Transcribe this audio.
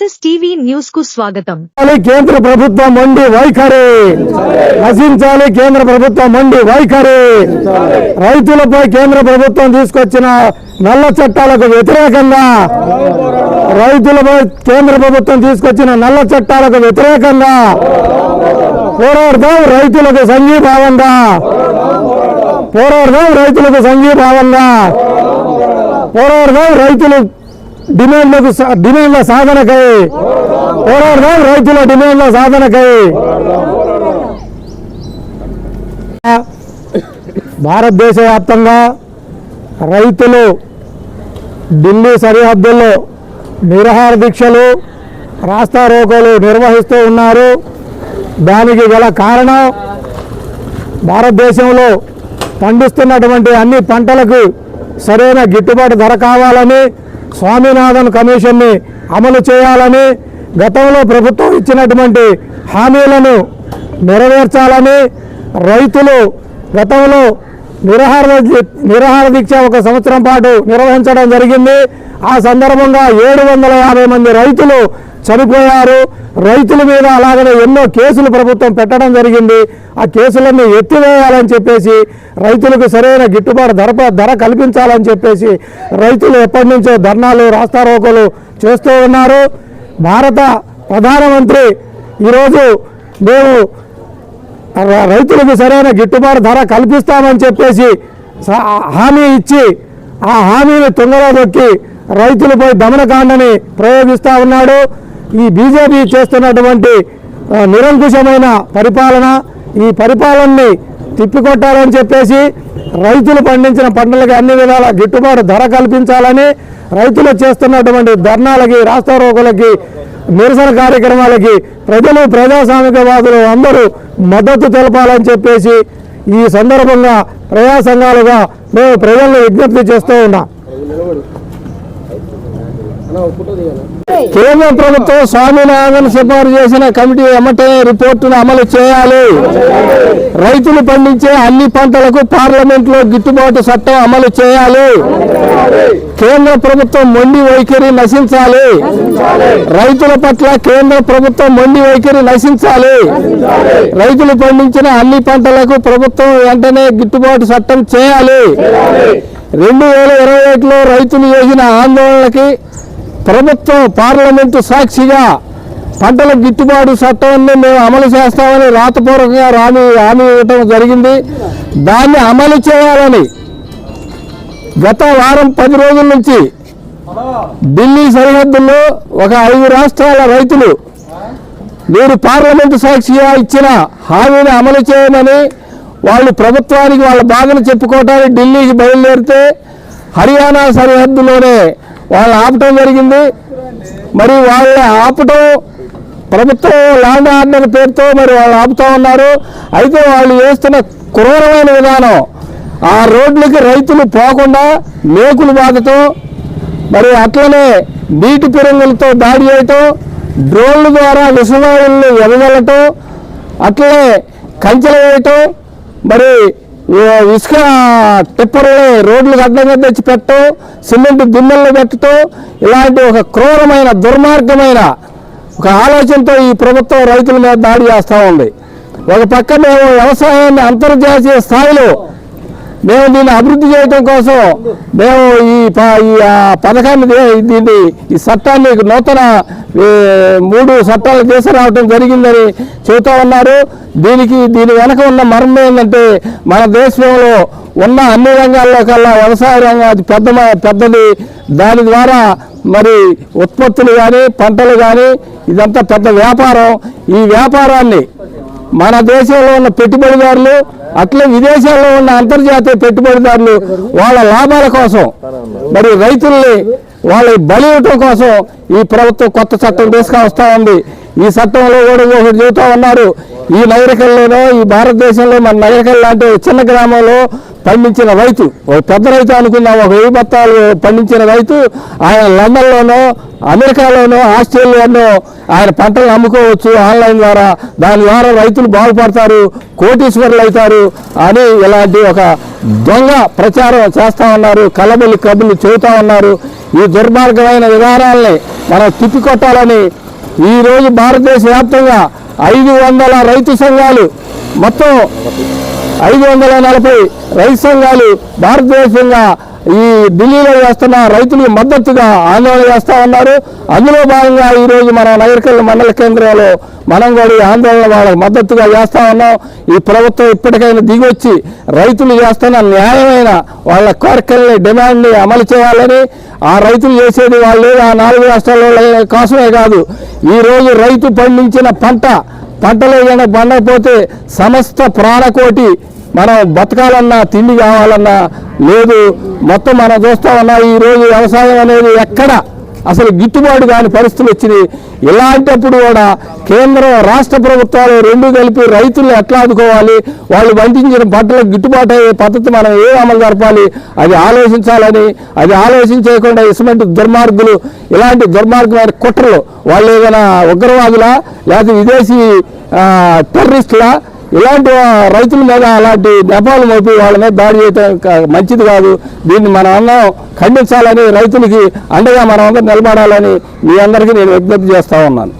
Success TV news కు స్వాగతం. కేంద్ర ప్రభుత్వం మొండి వైఖరి నశించాలి. కేంద్ర ప్రభుత్వం మొండి వైఖరి. రైతులపై కేంద్ర ప్రభుత్వం తీసుకొచ్చిన నల్ల చట్టాలకు వ్యతిరేకంగా రైతులపై కేంద్ర ప్రభుత్వం తీసుకొచ్చిన నల్ల చట్టాలకు వ్యతిరేకంగా పోరాడదాం. రైతులకు సంఘీభావంగా పోరాడదాం. రైతులకు సంఘీభావంగా పోరాడదాం. రైతులు డిమాండ్ల సాధనకై పోరాడదాం. రైతుల డిమాండ్ల సాధనకై భారతదేశ వ్యాప్తంగా రైతులు ఢిల్లీ సరిహద్దుల్లో నిరాహార దీక్షలు రాస్తారోకోలు నిర్వహిస్తూ ఉన్నారు. దానికి గల కారణం భారతదేశంలో పండిస్తున్నటువంటి అన్ని పంటలకు సరైన గిట్టుబాటు ధర కావాలని, స్వామినాథన్ కమిషన్ని అమలు చేయాలని, గతంలో ప్రభుత్వం ఇచ్చినటువంటి హామీలను నెరవేర్చాలని, రైతులు గతంలో నిరాహార దీక్ష 1 సంవత్సరం పాటు నిర్వహించడం జరిగింది. ఆ సందర్భంగా 750 మంది రైతులు చనిపోయారు. రైతుల మీద అలాగనే ఎన్నో కేసులు ప్రభుత్వం పెట్టడం జరిగింది. ఆ కేసులన్నీ ఎత్తివేయాలని చెప్పేసి, రైతులకు సరైన గిట్టుబాటు ధర కల్పించాలని చెప్పేసి రైతులు ఎప్పటి నుంచో ధర్నాలు రాస్తారోకోలు చేస్తూ ఉన్నారు. భారత ప్రధానమంత్రి ఈరోజు మేము రైతులకు సరైన గిట్టుబాటు ధర కల్పిస్తామని చెప్పేసి హామీ ఇచ్చి ఆ హామీని తుంగలో దొక్కి రైతులపై దమనకాండని ప్రయోగిస్తూ ఉన్నాడు. ఈ బీజేపీ చేస్తున్నటువంటి నిరంకుశమైన పరిపాలన, ఈ పరిపాలనని తిప్పికొట్టాలని చెప్పేసి రైతులు పండించిన పంటలకి అన్ని విధాల గిట్టుబాటు ధర కల్పించాలని, రైతులు చేస్తున్నటువంటి ధర్నాలకి రాస్తారోకోలకి నిరసన కార్యక్రమాలకి ప్రజలు ప్రజాస్వామికవాదులు అందరూ మద్దతు తెలపాలని చెప్పేసి ఈ సందర్భంగా ప్రజా సంఘాలుగా మేము ప్రజలను విజ్ఞప్తి చేస్తూ ఉన్నాం. కేంద్ర ప్రభుత్వం స్వామినాథన్ సిఫారసు చేసిన కమిటీ ఎమ్మటే రిపోర్టును అమలు చేయాలి. రైతులు పండించే అన్ని పంటలకు పార్లమెంట్లో గిట్టుబాటు చట్టం అమలు చేయాలి. కేంద్ర ప్రభుత్వం మొండి వైఖరి నశించాలి. రైతుల పట్ల కేంద్ర ప్రభుత్వం మొండి వైఖరి నశించాలి. రైతులు పండించిన అన్ని పంటలకు ప్రభుత్వం వెంటనే గిట్టుబాటు చట్టం చేయాలి. 2021లో రైతులు చేసిన ఆందోళనకి ప్రభుత్వం పార్లమెంటు సాక్షిగా పంటల గిట్టుబాటు చట్టాన్ని మేము అమలు చేస్తామని రాతపూర్వకంగా హామీ ఇవ్వటం జరిగింది. దాన్ని అమలు చేయాలని గత వారం 10 రోజుల నుంచి ఢిల్లీ సరిహద్దుల్లో ఒక 5 రాష్ట్రాల రైతులు మీరు పార్లమెంటు సాక్షిగా ఇచ్చిన హామీని అమలు చేయమని వాళ్ళు ప్రభుత్వానికి వాళ్ళ బాధను చెప్పుకోవటానికి ఢిల్లీకి బయలుదేరితే హర్యానా సరిహద్దులోనే వాళ్ళు ఆపటం జరిగింది. మరి వాళ్ళ ఆపటం ప్రభుత్వం ల్యాండ్ ఆర్డర్ పేరుతో మరి వాళ్ళు ఆపుతూ ఉన్నారు. అయితే వాళ్ళు చేస్తున్న క్రూరమైన విధానం, ఆ రోడ్లకి రైతులు పోకుండా మేకుల బాధతో, మరి అట్లనే నీటి పిరంగులతో దాడి చేయటం, డ్రోన్ల ద్వారా విషవాయువులను వెదజల్లటం, అట్లనే కంచెలు వేయటం, మరి ఇసుక టిప్పర్లు రోడ్లకు అడ్డంగా తెచ్చి పెట్టడం, సిమెంట్ దిమ్మల్లో పెట్టడం, ఇలాంటి ఒక క్రూరమైన దుర్మార్గమైన ఒక ఆలోచనతో ఈ ప్రభుత్వం రైతుల మీద దాడి చేస్తూ ఉంది. ఒక పక్క మేము వ్యవసాయాన్ని అంతర్జాతీయ స్థాయిలో మేము దీన్ని అభివృద్ధి చేయడం కోసం మేము ఈ పథకాన్ని ఈ చట్టాన్ని నూతన 3 చట్టాలు తీసుకురావడం జరిగిందని చెబుతూ ఉన్నారు. దీని వెనక ఉన్న మర్మం ఏంటంటే మన దేశంలో ఉన్న అన్ని రంగాల్లో కల్లా వ్యవసాయ రంగం అది పెద్దది. దాని ద్వారా మరి ఉత్పత్తులు కానీ పంటలు కానీ ఇదంతా పెద్ద వ్యాపారం. ఈ వ్యాపారాన్ని మన దేశంలో ఉన్న పెట్టుబడిదారులు, అట్లే విదేశాల్లో ఉన్న అంతర్జాతీయ పెట్టుబడిదారులు వాళ్ళ లాభాల కోసం మరి రైతుల్ని వాళ్ళ బలి ఇవ్వటం కోసం ఈ ప్రభుత్వం కొత్త చట్టం తీసుకొస్తా ఉంది. ఈ చట్టంలో కూడా ఒకటి చెబుతూ ఉన్నారు, ఈ నగరికల్లోనో ఈ భారతదేశంలో మన నగరికల్ లాంటి చిన్న గ్రామంలో పండించిన రైతు, ఒక పెద్ద రైతు అనుకుందాం, 1000 బత్తాలు పండించిన రైతు ఆయన లండన్లోనో అమెరికాలోనో ఆస్ట్రేలియాలో ఆయన పంటలు అమ్ముకోవచ్చు ఆన్లైన్ ద్వారా. దాని ద్వారా రైతులు బాగుపడతారు, కోటీశ్వరులు అవుతారు అని ఇలాంటి ఒక దొంగ ప్రచారం చేస్తూ ఉన్నారు, కలబలి కబులు చెబుతూ ఉన్నారు. ఈ దుర్మార్గమైన విధానాలని మనం తిప్పికొట్టాలని ఈరోజు భారతదేశ వ్యాప్తంగా 500 రైతు సంఘాలు, మొత్తం 540 రైతు సంఘాలు భారతదేశంగా ఈ ఢిల్లీలో చేస్తున్న రైతులకు మద్దతుగా ఆందోళన చేస్తా ఉన్నారు. అందులో భాగంగా ఈరోజు మన నగరికల్ మండల కేంద్రంలో మనం కూడా ఈ ఆందోళన వాళ్ళకి మద్దతుగా చేస్తా ఉన్నాం. ఈ ప్రభుత్వం ఇప్పటికైనా దిగొచ్చి రైతులు చేస్తున్న న్యాయమైన వాళ్ళ కోరికల్ని, డిమాండ్ని అమలు చేయాలని, ఆ రైతులు చేసేది వాళ్ళు ఆ 4 రాష్ట్రాల కోసమే కాదు, ఈరోజు రైతు పండించిన పంటలు ఏదైనా పండకపోతే సమస్త ప్రాణకోటి మనం బతకాలన్నా, తిండి కావాలన్నా లేదు. మొత్తం మనం చూస్తా ఉన్నా ఈరోజు వ్యవసాయం అనేది ఎక్కడ అసలు గిట్టుబాటు కాని పరిస్థితులు వచ్చినాయి. ఇలాంటప్పుడు కూడా కేంద్రం, రాష్ట్ర ప్రభుత్వాలు రెండు కలిపి రైతులను ఎట్లా ఆదుకోవాలి, వాళ్ళు పండించిన పంటలకు గిట్టుబాటు అయ్యే పద్ధతి మనం ఏ అమలు జరపాలి అది ఆలోచించాలని, అది ఆలోచించకుండా ఇటువంటి దుర్మార్గులు, ఇలాంటి దుర్మార్గమైన కుట్రలు, వాళ్ళు ఏదైనా ఉగ్రవాదులా లేకపోతే విదేశీ టెర్రరిస్టులా, ఇలాంటి రైతుల మీద అలాంటి నెపాలు మోపి వాళ్ళ మీద దాడి చేయటం మంచిది కాదు. దీన్ని మనం అందరం ఖండించాలని, రైతులకి అండగా మనం అందరం నిలబడాలని మీ అందరికీ నేను విజ్ఞప్తి చేస్తా ఉన్నాను.